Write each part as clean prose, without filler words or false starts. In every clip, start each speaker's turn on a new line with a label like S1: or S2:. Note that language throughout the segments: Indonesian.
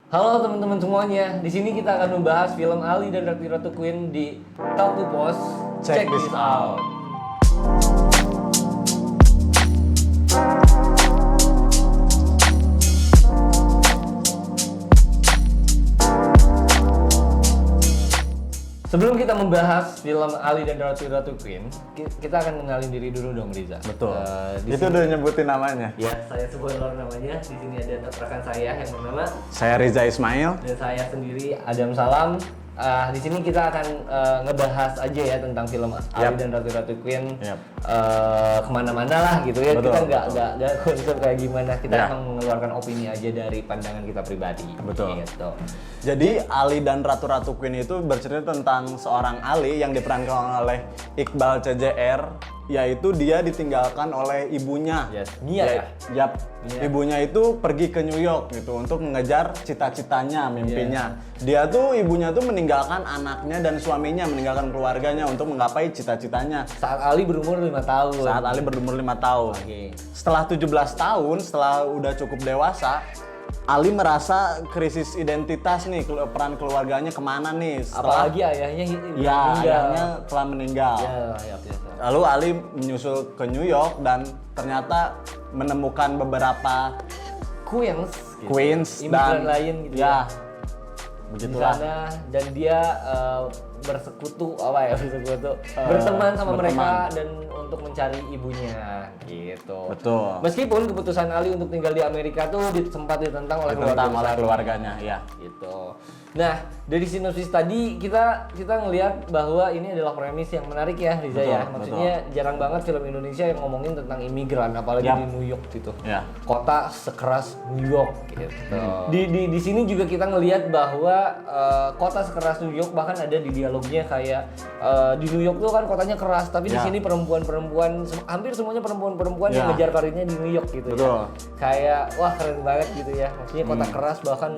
S1: Halo teman-teman semuanya, di sini kita akan membahas film Ali dan Ratu Queen di Talk to Boss. Check this out. Sebelum kita membahas film Ali dan Ratu Queen, kita akan kenalin diri dulu dong, Riza.
S2: Betul.
S1: Itu
S2: udah nyebutin namanya.
S1: Ya, saya spoiler namanya. Di sini ada rekan saya yang bernama
S2: Saya Riza Ismail.
S1: dan saya sendiri Adam Salam. Di sini kita akan ngebahas aja ya tentang film Ali dan Ratu Queen. Kemana-mana lah gitu ya.
S2: Betul,
S1: Kita nggak konsep kayak gimana. Kita
S2: Ya.
S1: emang mengeluarkan opini aja dari pandangan kita pribadi.
S2: Betul.
S1: Gitu.
S2: Jadi Ali dan Ratu Queen itu bercerita tentang seorang Ali yang diperankan oleh Iqbal CJR, yaitu dia ditinggalkan oleh ibunya.
S1: Yes. Mia ya?
S2: Yap.
S1: Mia.
S2: Ibunya itu pergi ke New York gitu untuk mengejar cita-citanya, mimpinya. Dia tuh ibunya tuh meninggalkan anaknya dan suaminya, meninggalkan keluarganya untuk menggapai cita-citanya.
S1: Saat Ali berumur 5 tahun.
S2: Saat Ali berumur 5 tahun.
S1: Oke.
S2: Setelah 17 tahun, setelah udah cukup dewasa, Ali merasa krisis identitas nih, peran keluarganya kemana nih?
S1: Apalagi ayahnya
S2: Ya,
S1: meninggal.
S2: ayahnya telah meninggal.
S1: Ya.
S2: Lalu Ali menyusul ke New York dan ternyata menemukan beberapa
S1: Queens. Gitu.
S2: Queens
S1: Imigran
S2: dan
S1: lain gitu
S2: ya,
S1: di
S2: begitulah.
S1: sana, dan dia berteman sama
S2: berteman.
S1: mereka dan untuk mencari ibunya gitu.
S2: Betul.
S1: Meskipun keputusan Ali untuk tinggal di Amerika tuh sempat ditentang oleh
S2: Ditentang oleh
S1: besarnya.
S2: keluarganya, ya.
S1: Gitu. Nah, dari sinopsis tadi kita ngelihat bahwa ini adalah premis yang menarik ya, Riza ya.
S2: Betul,
S1: Maksudnya jarang banget film Indonesia yang ngomongin tentang imigran, apalagi di New York gitu.
S2: Ya.
S1: Kota sekeras New York gitu. Di sini juga kita ngelihat bahwa kota sekeras New York, bahkan ada di dialognya kayak di New York tuh kan kotanya keras, tapi di
S2: Ya.
S1: sini perempuan hampir semuanya perempuan yang
S2: Ya.
S1: ngejar karirnya di New York gitu.
S2: Betul.
S1: Ya. Kayak wah keren banget gitu ya. Maksudnya kota keras, bahkan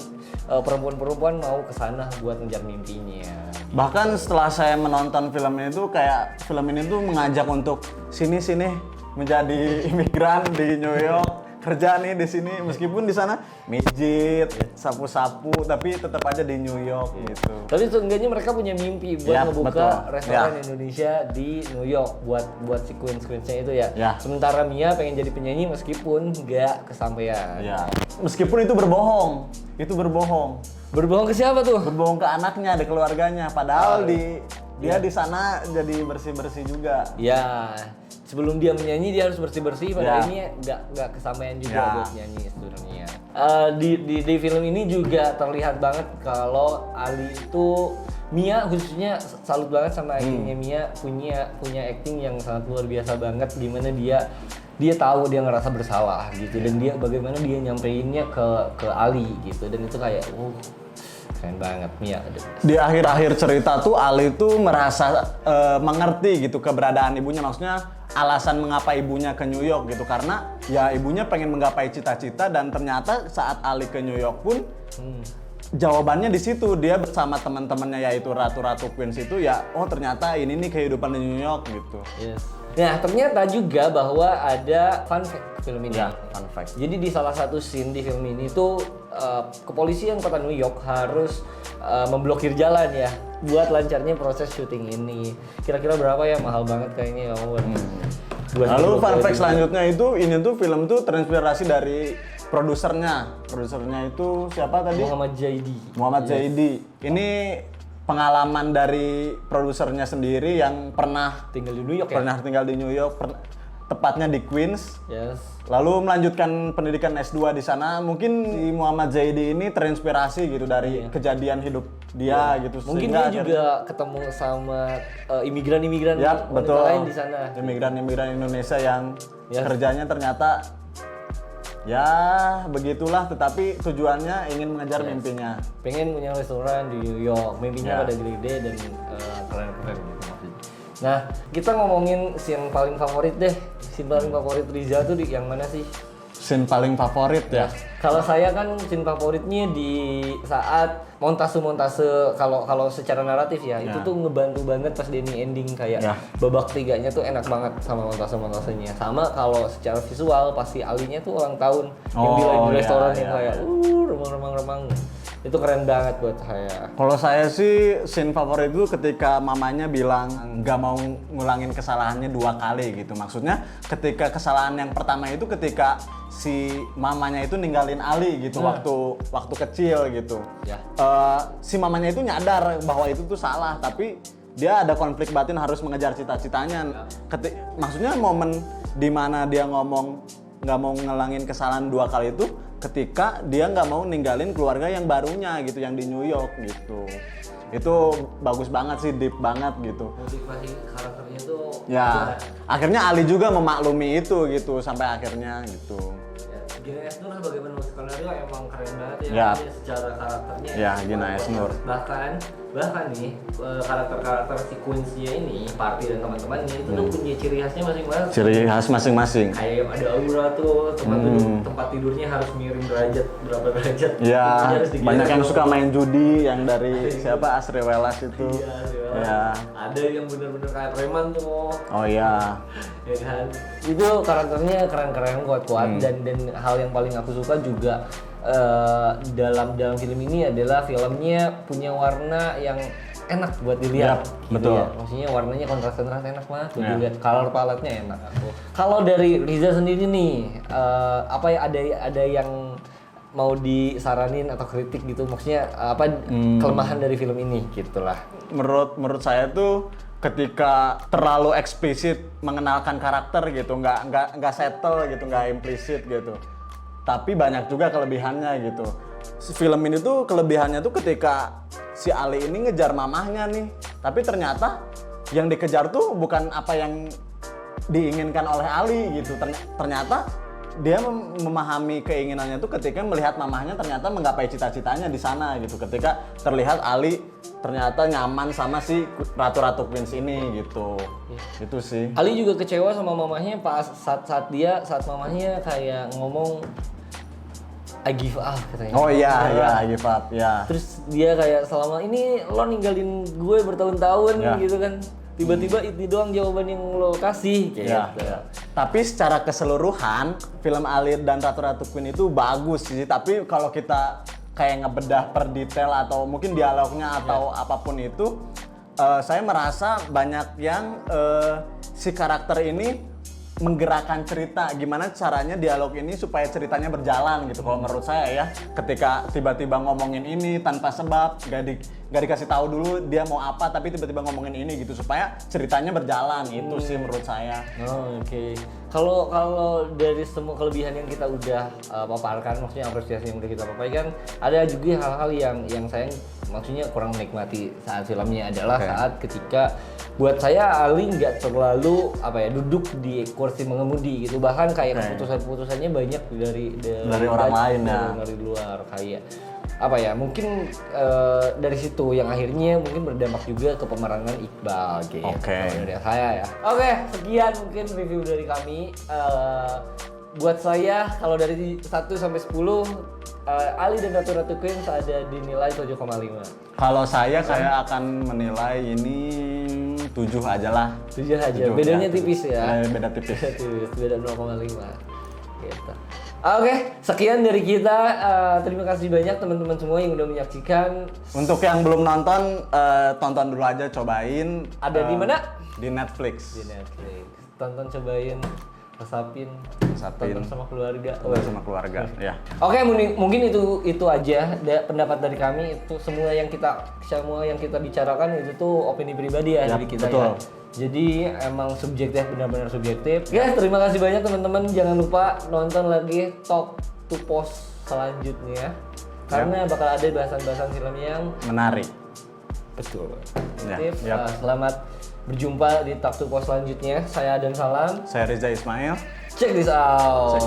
S1: perempuan-perempuan mau ke sana buat ngejar mimpinya.
S2: Bahkan setelah saya menonton film ini tuh kayak film ini tuh mengajak untuk sini menjadi imigran di New York, kerja nih di sini meskipun di sana mijit, sapu-sapu tapi tetap aja di New York gitu.
S1: Tapi seenggaknya mereka punya mimpi buat
S2: Ya,
S1: ngebuka
S2: betul.
S1: restoran
S2: Ya.
S1: Indonesia di New York buat si Queens-Queensnya itu ya.
S2: Ya.
S1: Sementara Mia pengen jadi penyanyi meskipun nggak kesampaian.
S2: Ya. Meskipun itu berbohong.
S1: Berbohong ke siapa tuh?
S2: Berbohong ke anaknya, ke keluarganya. Padahal dia di sana jadi bersih-bersih juga.
S1: Ya, sebelum dia menyanyi dia harus bersih-bersih. Padahal
S2: Ya.
S1: ini nggak kesampaian juga
S2: Ya.
S1: buat nyanyi sebenarnya. Di film ini juga terlihat banget kalau Ali itu Mia khususnya salut banget sama actingnya. Mia punya acting yang sangat luar biasa banget, gimana dia tahu dia ngerasa bersalah gitu, dan dia bagaimana dia nyampeinnya ke Ali gitu, dan itu kayak keren banget Mia.
S2: Di akhir-akhir cerita tuh Ali tuh merasa mengerti gitu keberadaan ibunya, maksudnya alasan mengapa ibunya ke New York gitu, karena ya ibunya pengen menggapai cita-cita dan ternyata saat Ali ke New York pun jawabannya di situ, dia bersama teman-temannya yaitu Ratu Queens itu ya, oh ternyata ini nih kehidupan di New York gitu.
S1: Yes. Nah, ternyata juga bahwa ada fun fact film ini.
S2: Ya, fun fact.
S1: Jadi di salah satu scene di film ini tuh kepolisian kota New York harus memblokir jalan ya buat lancarnya proses syuting ini. Kira-kira berapa ya? Mahal banget kayaknya ya.
S2: Lalu fun fact selanjutnya itu, ini tuh film tuh terinspirasi dari produsernya itu siapa tadi? Muhammad Zaidi. Ini pengalaman dari produsernya sendiri yang pernah
S1: tinggal di New York ya?
S2: Pernah tinggal di New York, tepatnya di Queens.
S1: Yes.
S2: Lalu melanjutkan pendidikan S2 di sana. Mungkin si Muhammad Zaidi ini terinspirasi gitu dari kejadian hidup dia gitu.
S1: Mungkin dia juga ketemu sama imigran-imigran
S2: ya,
S1: wanita
S2: betul.
S1: lain di sana.
S2: Imigran Indonesia yang kerjanya ternyata ya begitulah, tetapi tujuannya ingin mengejar mimpinya.
S1: Pengen punya restoran di New York, mimpinya
S2: Ya.
S1: pada gede dan keren-keren gitu maksudnya. Nah, kita ngomongin scene paling favorit deh. Scene paling favorit Riza tuh di yang mana sih?
S2: Scene paling favorit ya.
S1: Kalau saya kan scene favoritnya di saat montase kalau secara naratif ya, itu tuh ngebantu banget pas Denny ending kayak babak tiganya tuh enak banget sama montasenya. Sama kalau secara visual pasti Alinya tuh ulang tahun yang di restoran yang kayak remang-remang. Itu keren banget buat saya.
S2: Kalau saya sih scene favorit itu ketika mamanya bilang nggak mau ngulangin kesalahannya 2 kali gitu. Maksudnya ketika kesalahan yang pertama itu ketika si mamanya itu ninggalin Ali gitu waktu kecil gitu. Si mamanya itu nyadar bahwa itu tuh salah, tapi dia ada konflik batin harus mengejar cita-citanya. Maksudnya momen dimana dia ngomong nggak mau ngelangin kesalahan 2 kali itu ketika dia nggak mau ninggalin keluarga yang barunya gitu, yang di New York gitu. Itu bagus banget sih, deep banget gitu.
S1: Motivasi karakternya tuh
S2: akhirnya Ali juga memaklumi itu gitu sampai akhirnya gitu.
S1: Gina Esnur sebagai penulis skenario emang keren banget ya, secara karakternya.
S2: Gina Esnur.
S1: Bahkan nih karakter-karakter si Queens-nya ini, Party dan teman-temannya itu tuh punya ciri khasnya masing-masing.
S2: Ciri khas masing-masing.
S1: Kayak ada aura tuh, tempat tidurnya harus miring berapa derajat.
S2: Iya, banyak yang suka main judi yang dari siapa Asri Welas itu.
S1: Iya. Ada yang bener-bener kayak preman tuh.
S2: Oh iya.
S1: Ya kan. Itu karakternya keren-keren, kuat-kuat dan hal yang paling aku suka juga dalam film ini adalah filmnya punya warna yang enak buat dilihat.
S2: Betul.
S1: Ya. Maksudnya warnanya kontras enak banget buat dilihat. Color palette-nya enak. Kalau dari Riza sendiri nih, apa ya ada yang mau disaranin atau kritik gitu? Maksudnya apa kelemahan dari film ini gitulah.
S2: Menurut saya tuh ketika terlalu eksplisit mengenalkan karakter gitu, nggak settle gitu, nggak implisit gitu. Tapi banyak juga kelebihannya gitu. Film ini tuh kelebihannya tuh ketika si Ali ini ngejar mamahnya nih, tapi ternyata yang dikejar tuh bukan apa yang diinginkan oleh Ali gitu. Ternyata dia memahami keinginannya tuh ketika melihat mamahnya ternyata menggapai cita-citanya di sana gitu. Ketika terlihat Ali ternyata nyaman sama si Ratu-Ratu Queens ini gitu. Itu sih.
S1: Ali juga kecewa sama mamahnya pas saat mamahnya kayak ngomong I give up katanya.
S2: Oh iya, I give up, ya.
S1: Terus dia kayak selama ini lo ninggalin gue bertahun-tahun gitu kan. Tiba-tiba itu doang jawaban yang lo kasih kayak gitu.
S2: Tapi secara keseluruhan film Ali dan Ratu-Ratu Queen itu bagus sih. Tapi kalau kita kayak ngebedah per detail atau mungkin dialognya atau apapun itu, saya merasa banyak yang si karakter ini menggerakkan cerita, gimana caranya dialog ini supaya ceritanya berjalan gitu. Kalau menurut saya ya, ketika tiba-tiba ngomongin ini tanpa sebab, gak dikasih tahu dulu dia mau apa, tapi tiba-tiba ngomongin ini gitu supaya ceritanya berjalan. Itu sih menurut saya.
S1: Oke. Kalau dari semua kelebihan yang kita udah paparkan, maksudnya apresiasi yang udah kita paparkan, ada juga hal-hal yang saya maksudnya kurang menikmati saat filmnya adalah saat ketika buat saya Ali nggak terlalu duduk di kursi mengemudi gitu, bahkan kayak keputusannya banyak dari
S2: orang lain ya,
S1: dari luar kayak mungkin dari situ yang akhirnya mungkin berdampak juga ke pemeranan Iqbal gitu. Dari saya ya. Sekian mungkin review dari kami. Buat saya kalau dari 1 sampai 10 Ali dan Ratu-Ratu Queens ada dinilai 7,5.
S2: Kalau saya akan menilai ini 7 aja lah.
S1: 7 aja. Bedanya tipis ya.
S2: Beda tipis.
S1: Beda 0,5. Gitu. Sekian dari kita. Terima kasih banyak teman-teman semua yang udah menyaksikan.
S2: Untuk yang belum nonton, tonton dulu aja, cobain.
S1: Ada di mana?
S2: Di Netflix.
S1: Tonton, cobain. Resapin tonton sama keluarga.
S2: Sama keluarga, ya.
S1: Mungkin itu aja pendapat dari kami. Itu semua yang kita bicarakan itu tuh opini pribadi ya dari kita.
S2: Betul.
S1: Ya. Jadi emang subjektif, benar-benar subjektif. Terima kasih banyak teman-teman. Jangan lupa nonton lagi Talk to Post selanjutnya. Karena bakal ada bahasan-bahasan film yang
S2: menarik.
S1: Betul. Selamat berjumpa di Talk to Post selanjutnya. Saya Adam Salam.
S2: Saya Riza Ismail.
S1: Check this out.